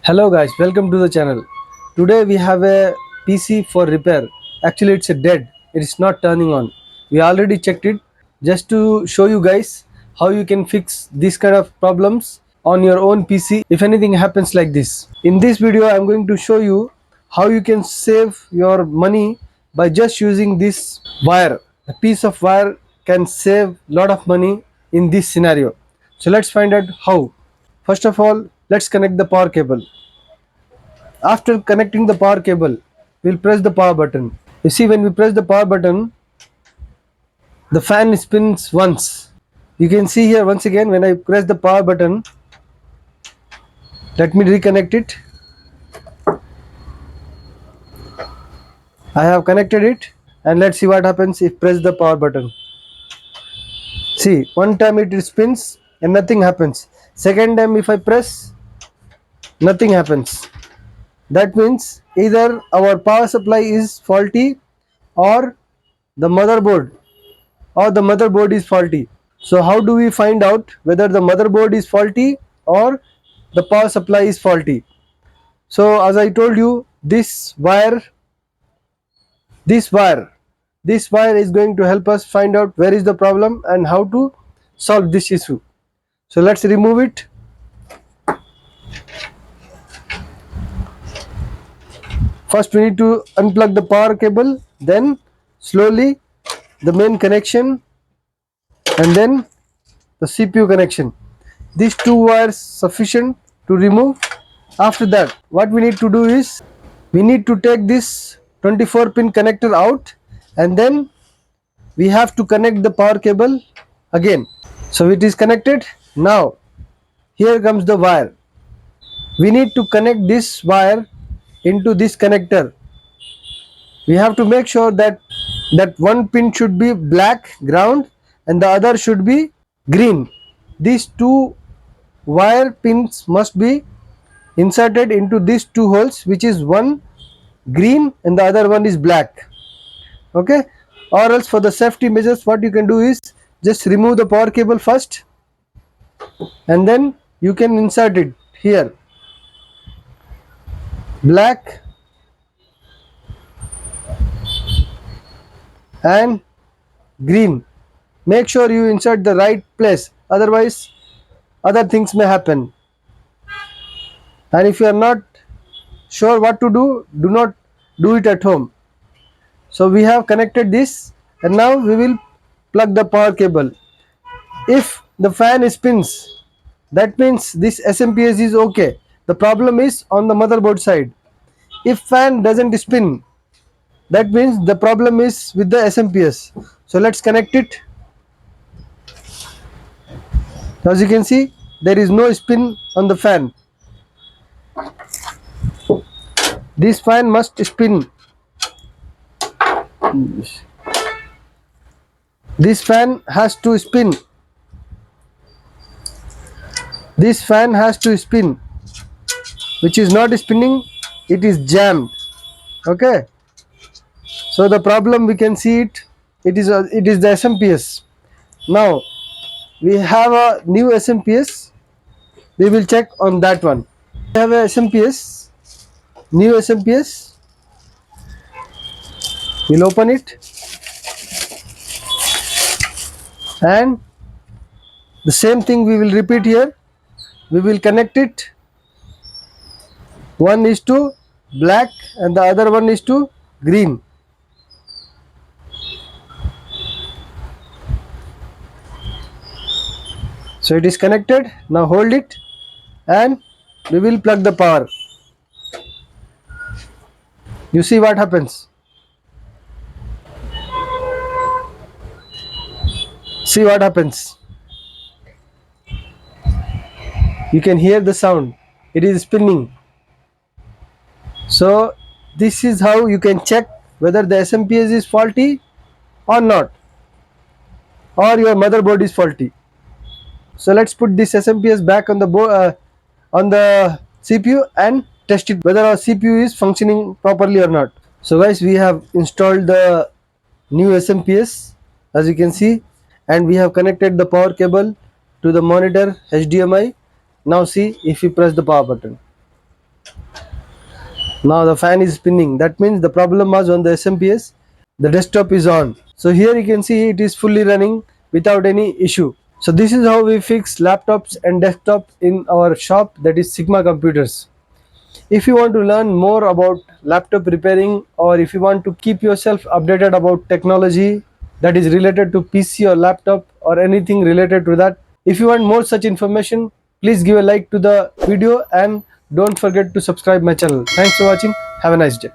Hello guys, welcome to the channel. Today we have a PC for repair. Actually it's a dead. It is not turning on. We already checked it just to show you guys how you can fix this kind of problems on your own PC if anything happens like this. In this video I'm going to show you how you can save your money by just using this wire. A piece of wire can save lot of money in this scenario. So let's find out how. First of all, let's connect the power cable. After connecting the power cable, we'll press the power button. You see, when we press the power button, the fan spins once. You can see here once again when I press the power button. Let me reconnect it. I have connected it, and let's see what happens if press the power button. See, one time it spins and nothing happens. Second time if I press, nothing happens. That means either our power supply is faulty or the motherboard is faulty. So how do we find out whether the motherboard is faulty or the power supply is faulty? So as I told you, this wire is going to help us find out where is the problem and how to solve this issue. So let's remove it. First we need to unplug the power cable, then slowly the main connection, and then the CPU connection. These two wires sufficient to remove. After that, what we need to do is we need to take this 24 pin connector out, and then we have to connect the power cable again. So it is connected. Now here comes the wire. We need to connect this wire into this connector. We have to make sure that one pin should be black ground and the other should be green. These two wire pins must be inserted into these two holes, which is one green and the other one is black. Okay, or else for the safety measures what you can do is just remove the power cable first and then you can insert it here, black and green. Make sure you insert the right place, otherwise other things may happen. And if you are not sure what to do not do it at home. So we have connected this, and now we will plug the power cable. If the fan spins, that means this SMPS is okay. The problem is on the motherboard side. If fan doesn't spin, that means the problem is with the SMPS. So let's connect it. As you can see, there is no spin on the fan. This fan must spin. This fan has to spin. This fan has to spin, which is not spinning, it is jammed. Okay, so the problem we can see it is the SMPS. Now we have a new SMPS. We will check on that one. We have a SMPS, new SMPS. We'll open it, and the same thing we will repeat here. We will connect it. One is to black and the other one is to green. So it is connected. Now hold it and we will plug the power. You see what happens. See what happens. You can hear the sound. It is spinning. So this is how you can check whether the SMPS is faulty or not, or your motherboard is faulty. So let's put this SMPS back on the on the CPU and test it whether our CPU is functioning properly or not. So guys, we have installed the new SMPS, as you can see, and we have connected the power cable to the monitor HDMI. Now see if we press the power button. Now the fan is spinning. That means the problem was on the SMPS. The desktop is on. So here you can see it is fully running without any issue. So this is how we fix laptops and desktops in our shop, that is Sigma Computers. If you want to learn more about laptop repairing, or if you want to keep yourself updated about technology that is related to PC or laptop or anything related to that, if you want more such information, please give a like to the video and don't forget to subscribe my channel. Thanks for watching. Have a nice day.